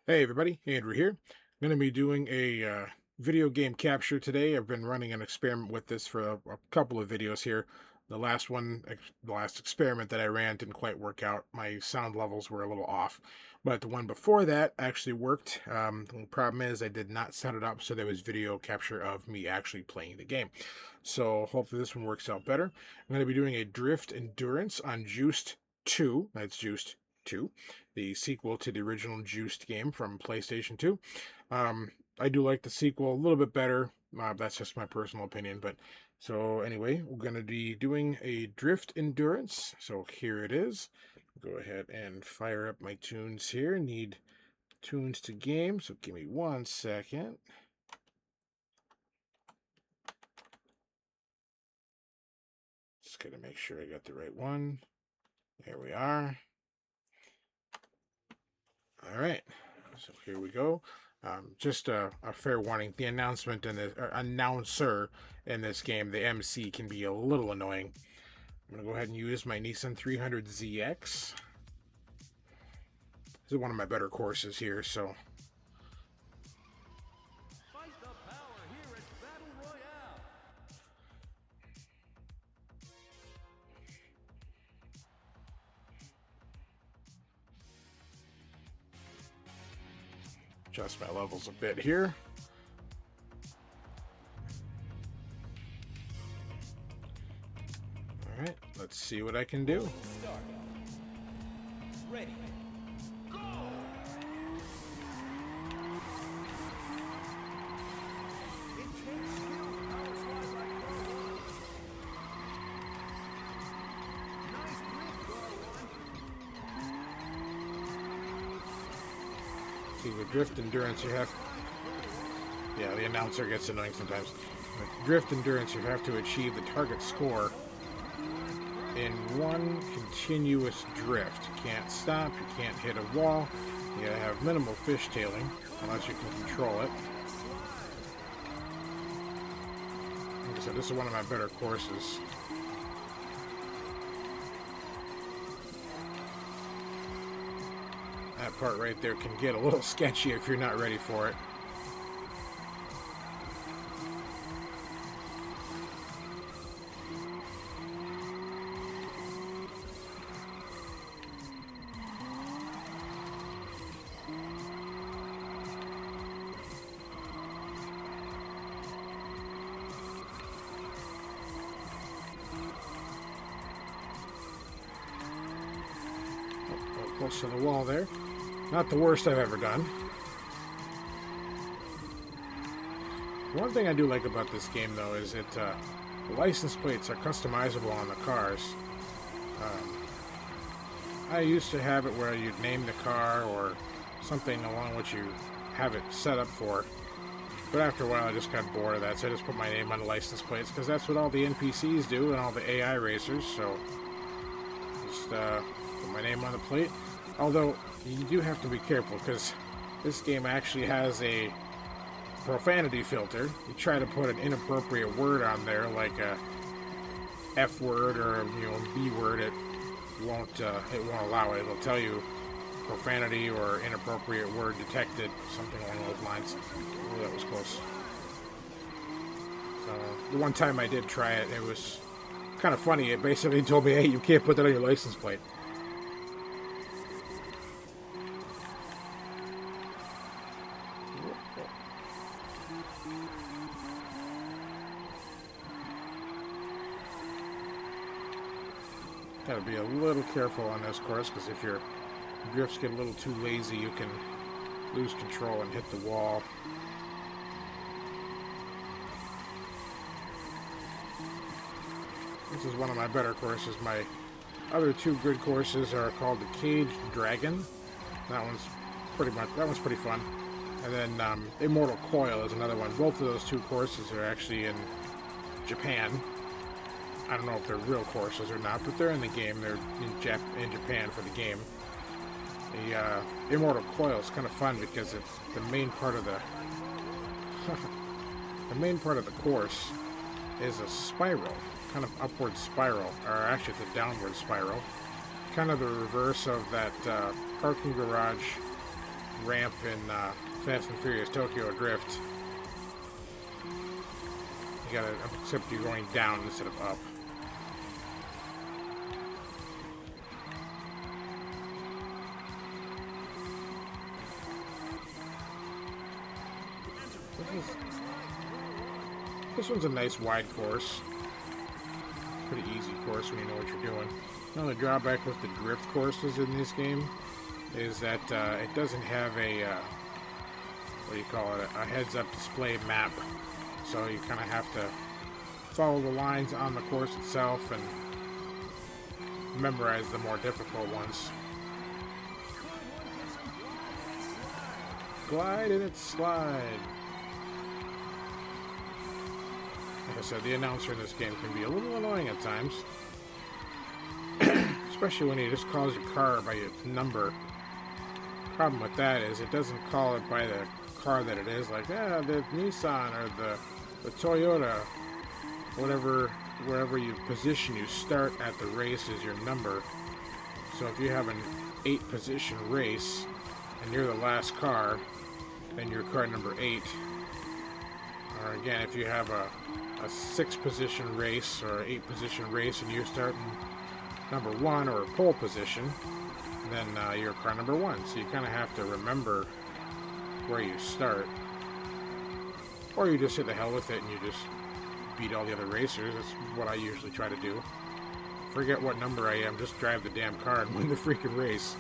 Hey everybody, Andrew here. I'm going to be doing a video game capture today. I've been running an experiment with this for a couple of videos here. The last experiment that I ran didn't quite work out. My sound levels were a little off, but the one before that actually worked. The problem is I did not set it up so there was video capture of me actually playing the game. So hopefully this one works out better. I'm going to be doing a drift endurance on Juiced 2. That's Juiced 2, the sequel to the original Juiced game from PlayStation 2. I do like the sequel a little bit better. That's just my personal opinion. But so anyway, we're going to be doing a drift endurance. So here it is. Go ahead and fire up my tunes here. Need tunes to game. So give me 1 second. Just got to make sure I got the right one. There we are. All right, so here we go. Just a fair warning: the announcement and the announcer in this game, the MC, can be a little annoying. I'm gonna go ahead and use my Nissan 300ZX. This is one of my better courses here, so Fight the power here at Battle Royale. adjust my levels a bit here. All right, let's see what I can do. Start. Ready. Go! Intense skill power slide like R1. Nice drift, R1. See, with drift endurance, you have. Yeah, the announcer gets annoying sometimes. With drift endurance, you have to achieve the target score in one continuous drift. You can't stop, you can't hit a wall, you gotta have minimal fishtailing, unless you can control it. Like I said, this is one of my better courses. That part right there can get a little sketchy if you're not ready for it. Close to the wall there. Not the worst I've ever done. One thing I do like about this game, though, is that the license plates are customizable on the cars. I used to have it where you'd name the car or something along what you have it set up for. But after a while, I just got bored of that, so I just put my name on the license plates because that's what all the NPCs do and all the AI racers. So just put my name on the plate. Although you do have to be careful because this game actually has a profanity filter. You try to put an inappropriate word on there, like a F word or a B word, it won't allow it. It'll tell you profanity or inappropriate word detected, something along those lines. Oh, that was close. So the one time I did try it, it was kind of funny. It basically told me, "Hey, you can't put that on your license plate." Got to be a little careful on this course because if your drifts get a little too lazy, you can lose control and hit the wall. This is one of my better courses. My other two good courses are called the Caged Dragon. That one's pretty fun. And then Immortal Coil is another one. Both of those two courses are actually in Japan. I don't know if they're real courses or not, but they're in the game. They're in Japan for the game. The Immortal Coil is kind of fun because it's the main part of the the main part of the course is a spiral, kind of upward spiral, or actually it's a downward spiral. Kind of the reverse of that parking garage ramp in Fast and Furious Tokyo Drift. You gotta, except you're going down instead of up. This one's a nice wide course. Pretty easy course when you know what you're doing. The only drawback with the drift courses in this game is that it doesn't have a, what do you call it, a heads-up display map. So you kind of have to follow the lines on the course itself and memorize the more difficult ones. Glide and it slide. Like I said, the announcer in this game can be a little annoying at times. Especially when he just calls your car by its number. Problem with that is it doesn't call it by the car that it is, like, the Nissan or the Toyota, whatever, wherever you position you start at the race is your number. So if you have an 8-position race and you're the last car, then you're car number 8. Or again, if you have a 6-position race or 8-position race and you're starting number 1 or pole position, then you're car number 1. So you kind of have to remember where you start. Or you just hit the hell with it and you just beat all the other racers. That's what I usually try to do. Forget what number I am, just drive the damn car and win the freaking race.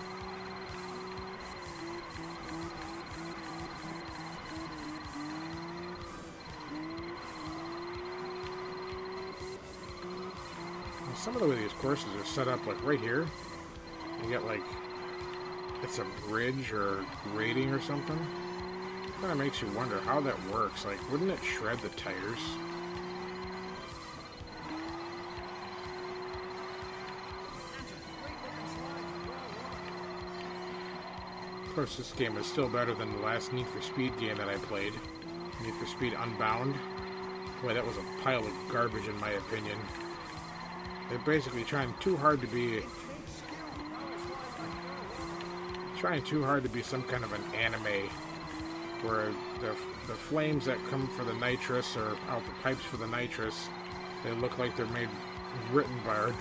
Some of the way these courses are set up, like right here, you get like, it's a bridge or grading or something. Kind of makes you wonder how that works. Like, wouldn't it shred the tires? Of course, this game is still better than the last Need for Speed game that I played. Need for Speed Unbound. Boy, that was a pile of garbage in my opinion. They're basically trying too hard to be some kind of an anime where the flames that come for the nitrous or out the pipes for the nitrous, they look like they're written by or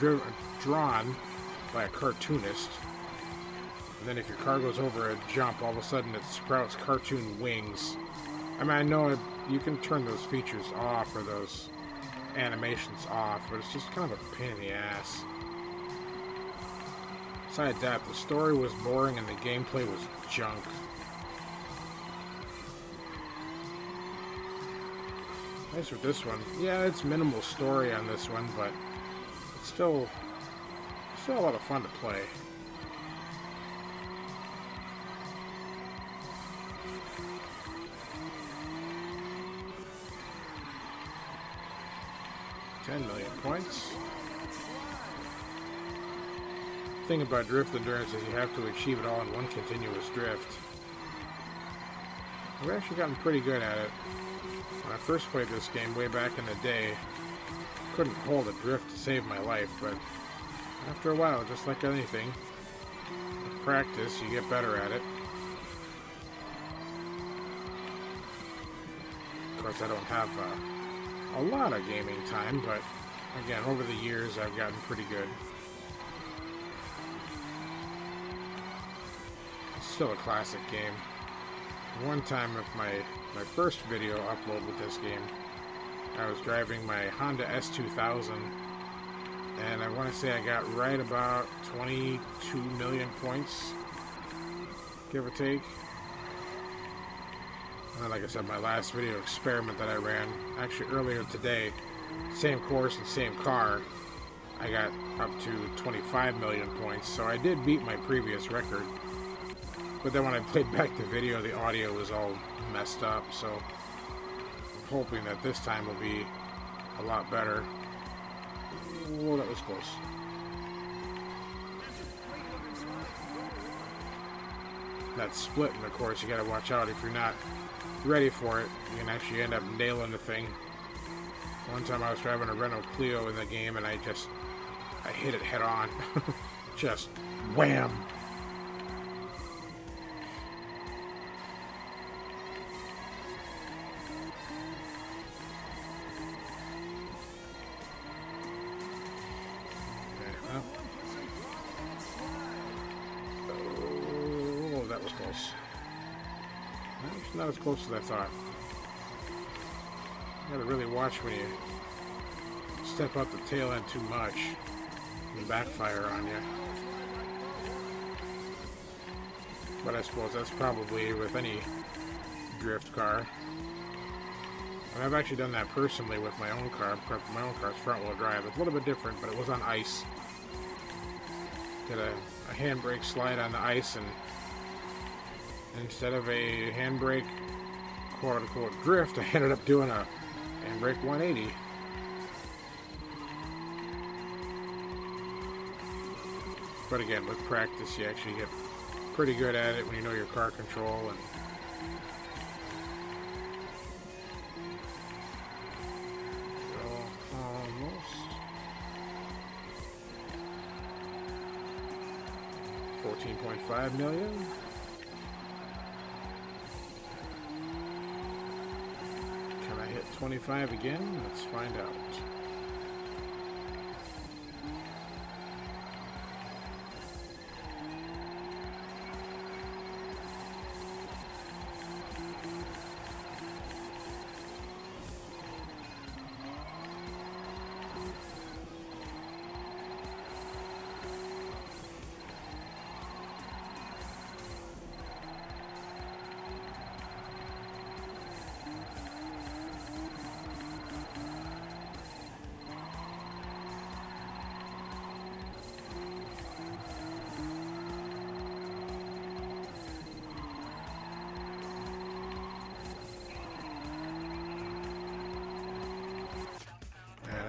drawn by a cartoonist. And then if your car goes over a jump, all of a sudden it sprouts cartoon wings. I mean, I know you can turn those features off or those animations off, but it's just kind of a pain in the ass. Besides that, the story was boring and the gameplay was junk. Nice with this one. Yeah, it's minimal story on this one, but it's still a lot of fun to play. $10 million points. The thing about drift endurance is you have to achieve it all in one continuous drift. I've actually gotten pretty good at it. When I first played this game way back in the day, I couldn't hold a drift to save my life, but after a while, just like anything, with practice, you get better at it. Of course, I don't have a lot of gaming time, but again, over the years, I've gotten pretty good. It's still a classic game. One time with my first video upload with this game, I was driving my Honda S2000, and I want to say I got right about 22 million points, give or take. And like I said, my last video experiment that I ran, actually earlier today, same course and same car, I got up to 25 million points, so I did beat my previous record. But then when I played back the video, the audio was all messed up, so I'm hoping that this time will be a lot better. Oh, that was close. That split in the course, you gotta watch out. If you're not ready for it, you can actually end up nailing the thing. One time I was driving a Renault Clio in the game and I hit it head on. Just wham! close. It's not as close as I thought. You gotta really watch when you step out the tail end too much and backfire on you. But I suppose that's probably with any drift car. And I've actually done that personally with my own car. My own car's front-wheel drive. It's a little bit different, but it was on ice. Did a handbrake slide on the ice, and instead of a handbrake quote-unquote drift, I ended up doing a handbrake 180. But again, with practice, you actually get pretty good at it when you know your car control. And almost 14.5 million. Can I hit 25 again? Let's find out.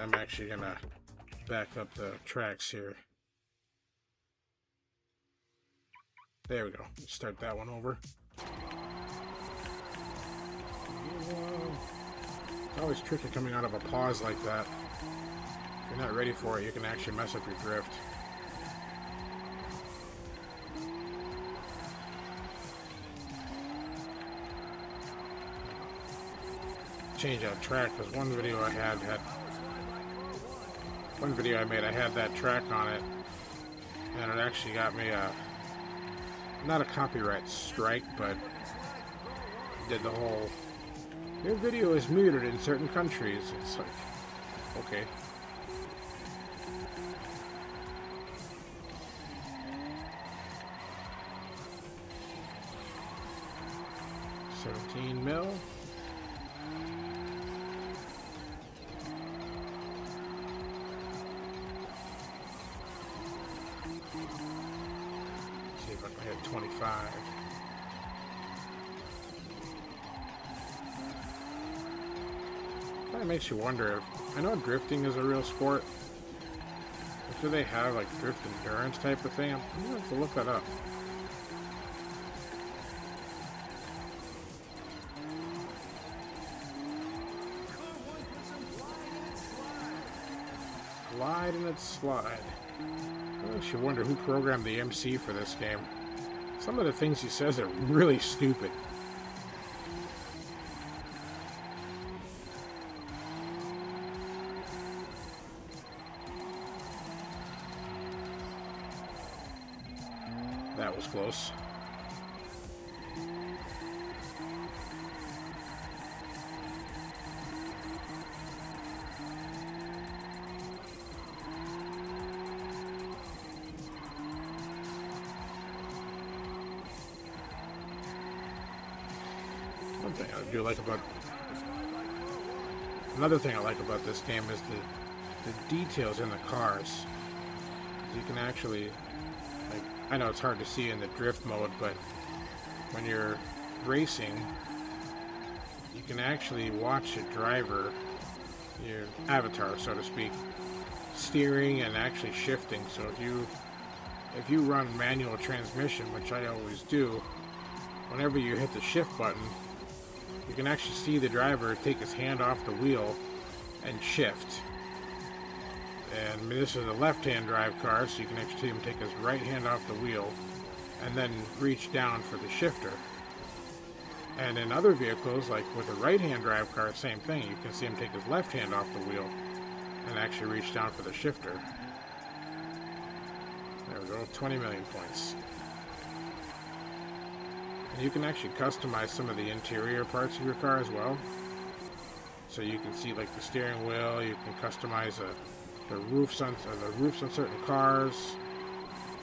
I'm actually gonna back up the tracks here. There we go. Let's start that one over. It's always tricky coming out of a pause like that. If you're not ready for it, you can actually mess up your drift. Change out track, because one video I had one video I made, I had that track on it, and it actually got me a, not a copyright strike, but did the whole, your video is muted in certain countries. It's like, okay. $17 mil. See if I can hit 25. Kind of makes you wonder. I know drifting is a real sport. But do they have like drift endurance type of thing? I'm gonna have to look that up. Glide and its slide. I makes you wonder who programmed the MC for this game. Some of the things he says are really stupid. That was close. One thing I do like about, another thing I like about this game is the details in the cars. You can actually, like, I know it's hard to see in the drift mode, but when you're racing, you can actually watch a driver, your avatar, so to speak, steering and actually shifting. So if you run manual transmission, which I always do, whenever you hit the shift button, you can actually see the driver take his hand off the wheel and shift. And this is a left-hand drive car, so you can actually see him take his right hand off the wheel and then reach down for the shifter. And in other vehicles, like with a right-hand drive car, same thing. You can see him take his left hand off the wheel and actually reach down for the shifter. There we go, 20 million points. And you can actually customize some of the interior parts of your car as well. So you can see like the steering wheel. You can customize the roofs on certain cars.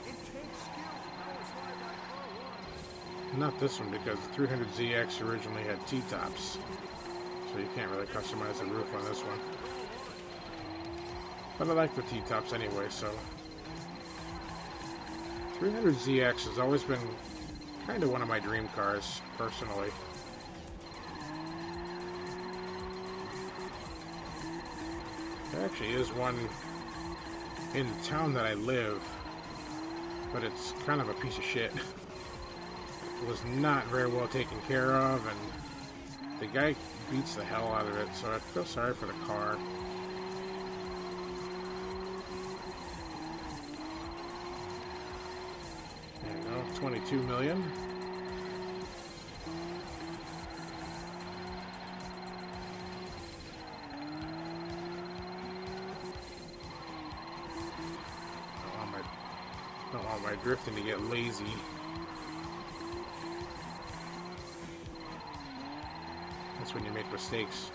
It takes skill to power slide like Car 1. Not this one because the 300ZX originally had T-tops, so you can't really customize the roof on this one. But I like the T-tops anyway, so 300ZX has always been kind of one of my dream cars, personally. There actually is one in the town that I live, but it's kind of a piece of shit. It was not very well taken care of, and the guy beats the hell out of it, so I feel sorry for the car. There you go, 22 million. Don't want my drifting to get lazy. That's when you make mistakes.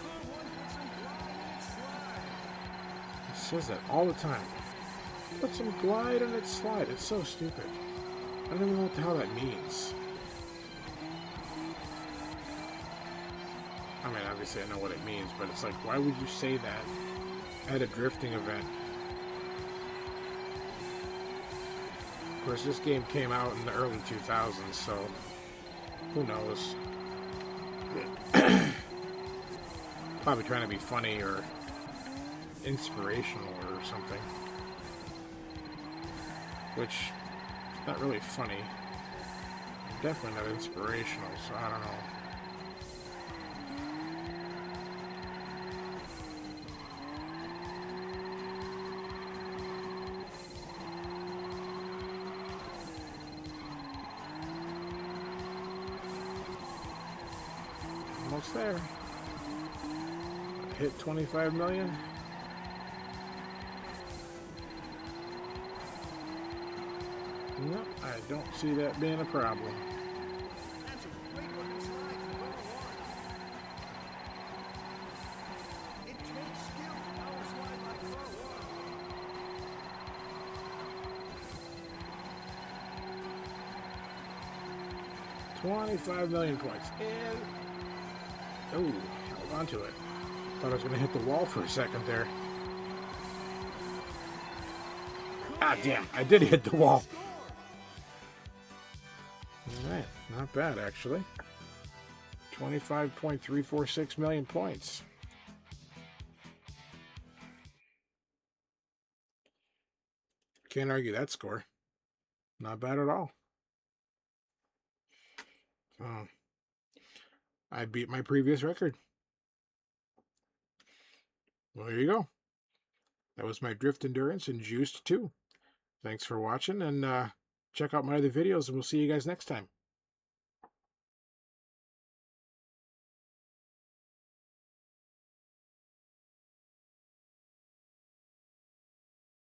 Car 1 puts some glide in its slide. It says that all the time. Put some glide in its slide. It's so stupid. I don't even know what the hell that means. I mean, obviously I know what it means, but it's like, why would you say that at a drifting event? Of course, this game came out in the early 2000s, so who knows? Probably trying to be funny or inspirational or something. Which is not really funny. Definitely not inspirational, so I don't know. Almost there. Hit 25 million. No, I don't see that being a problem. That's a great looking slide for Car 1. It takes skill to power slide like Car 1. 25 million points. And oh, held on to it. Thought I was going to hit the wall for a second there. Ah, damn. I did hit the wall. Alright, not bad actually. 25.346 million points. Can't argue that score. Not bad at all. I beat my previous record. Well, there you go. That was my Drift Endurance and Juiced 2. Thanks for watching, and check out my other videos, and we'll see you guys next time.